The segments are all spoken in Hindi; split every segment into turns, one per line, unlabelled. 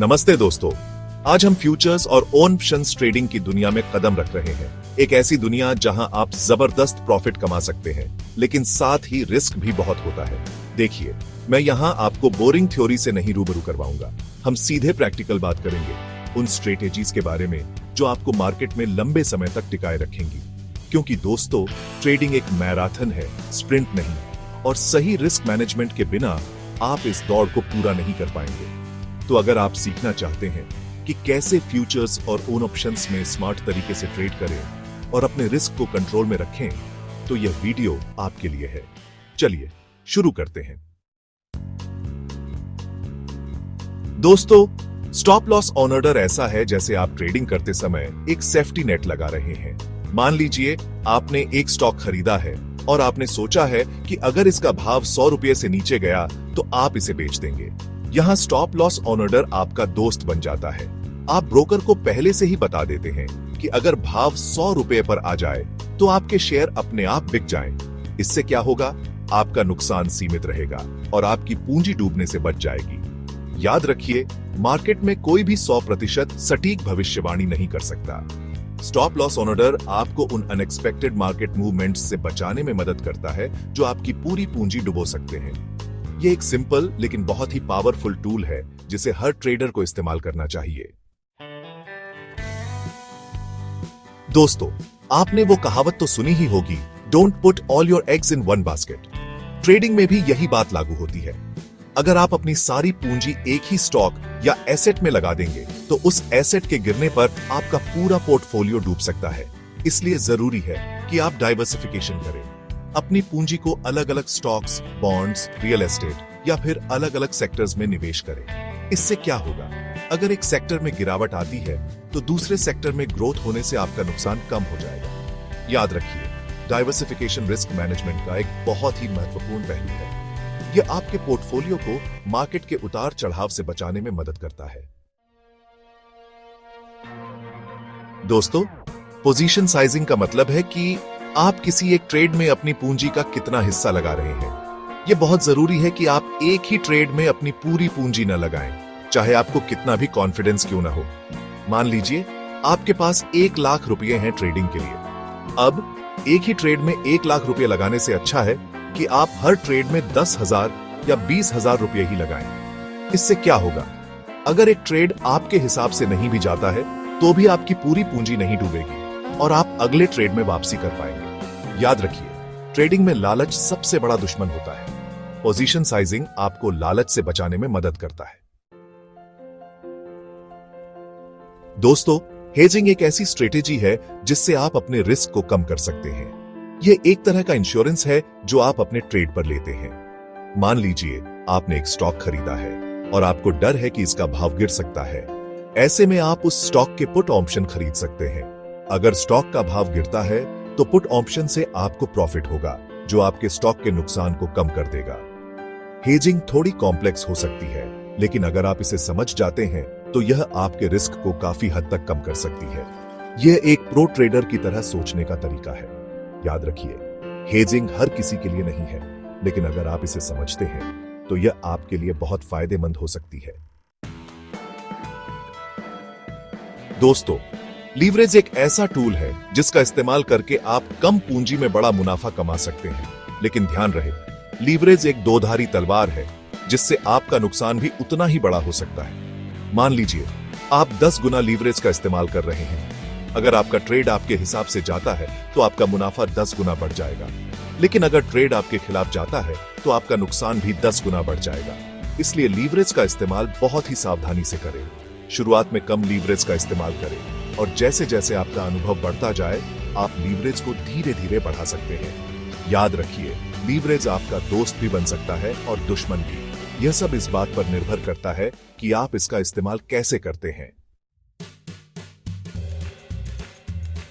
नमस्ते दोस्तों, आज हम फ्यूचर्स और ऑप्शंस ट्रेडिंग की दुनिया में कदम रख रहे हैं। एक ऐसी दुनिया जहां आप जबरदस्त प्रॉफिट कमा सकते हैं, लेकिन साथ ही रिस्क भी बहुत होता है। देखिए, मैं यहां आपको बोरिंग थ्योरी से नहीं रूबरू करवाऊंगा। हम सीधे प्रैक्टिकल बात करेंगे उन स्ट्रेटेजीज के बारे में जो आपको मार्केट में लंबे समय तक टिकाए रखेंगी। क्योंकि दोस्तों, ट्रेडिंग एक मैराथन है, स्प्रिंट नहीं, और सही रिस्क मैनेजमेंट के बिना आप इस दौड़ को पूरा नहीं कर पाएंगे। तो अगर आप सीखना चाहते हैं कि कैसे फ्यूचर्स और ओन ऑप्शंस में स्मार्ट तरीके से ट्रेड करें और अपने रिस्क को कंट्रोल में रखें, तो यह वीडियो आपके लिए है। चलिए शुरू करते हैं। दोस्तों, स्टॉप लॉस ऑन ऑर्डर ऐसा है जैसे आप ट्रेडिंग करते समय एक सेफ्टी नेट लगा रहे हैं। मान लीजिए आपने एक स्टॉक खरीदा है और आपने सोचा है कि अगर इसका भाव 100 रुपये से नीचे गया तो आप इसे बेच देंगे। यहाँ स्टॉप लॉस ऑन ऑर्डर आपका दोस्त बन जाता है। आप ब्रोकर को पहले से ही बता देते हैं कि अगर भाव 100 रुपये पर आ जाए तो आपके शेयर अपने आप बिक जाएं। इससे क्या होगा? आपका नुकसान सीमित रहेगा और आपकी पूंजी डूबने से बच जाएगी। याद रखिए, मार्केट में कोई भी 100% सटीक भविष्यवाणी नहीं कर सकता। स्टॉप लॉस ऑन ऑर्डर आपको उन अनएक्सपेक्टेड मार्केट मूवमेंट्स से बचाने में मदद करता है जो आपकी पूरी पूंजी डुबो सकते हैं। ये एक सिंपल लेकिन बहुत ही पावरफुल टूल है जिसे हर ट्रेडर को इस्तेमाल करना चाहिए। दोस्तों, आपने वो कहावत तो सुनी ही होगी, don't put all your eggs in one basket. Trading में भी यही बात लागू होती है। अगर आप अपनी सारी पूंजी एक ही स्टॉक या एसेट में लगा देंगे तो उस एसेट के गिरने पर आपका पूरा पोर्टफोलियो डूब सकता है। इसलिए जरूरी है कि आप डाइवर्सिफिकेशन करें। अपनी पूंजी को अलग अलग स्टॉक्स, बॉन्ड्स, रियल एस्टेट या फिर अलग अलग सेक्टर्स में निवेश करें। इससे क्या होगा? अगर एक सेक्टर में गिरावट आती है तो दूसरे सेक्टर में ग्रोथ होने से आपका नुकसान कम हो जाएगा। याद रखिए, डाइवर्सिफिकेशन रिस्क मैनेजमेंट का एक बहुत ही महत्वपूर्ण पहलू है। यह आपके पोर्टफोलियो को मार्केट के उतार चढ़ाव से बचाने में मदद करता है। दोस्तों, पोजीशन साइजिंग का मतलब है कि आप किसी एक ट्रेड में अपनी पूंजी का कितना हिस्सा लगा रहे हैं। यह बहुत जरूरी है कि आप एक ही ट्रेड में अपनी पूरी पूंजी न लगाएं, चाहे आपको कितना भी कॉन्फिडेंस क्यों ना हो। मान लीजिए आपके पास 1 लाख रुपए हैं ट्रेडिंग के लिए। अब एक ही ट्रेड में 1 लाख रुपए लगाने से अच्छा है कि आप हर ट्रेड में 10,000 या 20,000 रुपए ही लगाएं। इससे क्या होगा? अगर एक ट्रेड आपके हिसाब से नहीं भी जाता है तो भी आपकी पूरी पूंजी नहीं डूबेगी और आप अगले ट्रेड में वापसी कर पाएंगे। याद रखिए, ट्रेडिंग में लालच सबसे बड़ा दुश्मन होता है। पोजीशन साइजिंग आपको लालच से बचाने में मदद करता है। दोस्तों, हेजिंग एक ऐसी स्ट्रेटेजी है जिससे आप अपने रिस्क को कम कर सकते हैं। यह एक तरह का इंश्योरेंस है जो आप अपने ट्रेड पर लेते हैं। मान लीजिए आपने एक स्टॉक खरीदा है और आपको डर है कि इसका भाव गिर सकता है। ऐसे में आप उस स्टॉक के पुट ऑप्शन खरीद सकते हैं। अगर स्टॉक का भाव गिरता है तो पुट ऑप्शन से आपको प्रॉफिट होगा, जो आपके स्टॉक के नुकसान को कम कर देगा। हेजिंग थोड़ी कॉम्प्लेक्स हो सकती है, लेकिन अगर आप इसे समझ जाते हैं तो यह आपके रिस्क को काफी हद तक कम कर सकती है। यह एक प्रो ट्रेडर की तरह सोचने का तरीका है। याद रखिए, हेजिंग हर किसी के लिए नहीं है, लेकिन अगर आप इसे समझते हैं तो यह आपके लिए बहुत फायदेमंद हो सकती है। दोस्तों, लीवरेज एक ऐसा टूल है जिसका इस्तेमाल करके आप कम पूंजी में बड़ा मुनाफा कमा सकते हैं। लेकिन ध्यान रहे, लीवरेज एक दोधारी तलवार है जिससे आपका नुकसान भी उतना ही बड़ा हो सकता है। मान लीजिए आप 10 गुना लीवरेज का इस्तेमाल कर रहे हैं। अगर आपका ट्रेड आपके हिसाब से जाता है तो आपका मुनाफा 10 गुना बढ़ जाएगा, लेकिन अगर ट्रेड आपके खिलाफ जाता है तो आपका नुकसान भी 10 गुना बढ़ जाएगा। इसलिए लीवरेज का इस्तेमाल बहुत ही सावधानी से करें। शुरुआत में कम लीवरेज का इस्तेमाल करें और जैसे जैसे आपका अनुभव बढ़ता जाए आप लीवरेज को धीरे धीरे बढ़ा सकते हैं। याद रखिए, लीवरेज आपका दोस्त भी बन सकता है और दुश्मन भी। यह सब इस बात पर निर्भर करता है कि आप इसका इस्तेमाल कैसे करते हैं।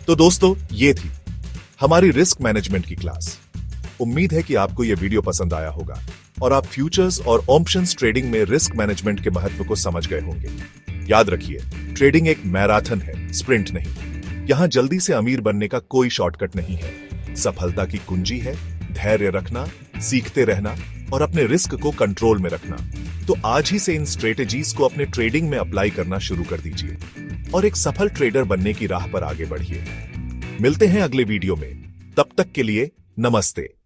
तो दोस्तों, ये थी हमारी रिस्क मैनेजमेंट की क्लास। उम्मीद है कि आपको यह वीडियो पसंद आया होगा और आप फ्यूचर्स और ऑप्शंस ट्रेडिंग में रिस्क मैनेजमेंट के महत्व को समझ गए होंगे। याद रखिए, ट्रेडिंग एक मैराथन है, स्प्रिंट नहीं। यहां जल्दी से अमीर बनने का कोई शॉर्टकट नहीं है। सफलता की कुंजी है धैर्य रखना, सीखते रहना और अपने रिस्क को कंट्रोल में रखना। तो आज ही से इन स्ट्रेटेजीज को अपने ट्रेडिंग में अप्लाई करना शुरू कर दीजिए और एक सफल ट्रेडर बनने की राह पर आगे बढ़िए। मिलते हैं अगले वीडियो में, तब तक के लिए नमस्ते।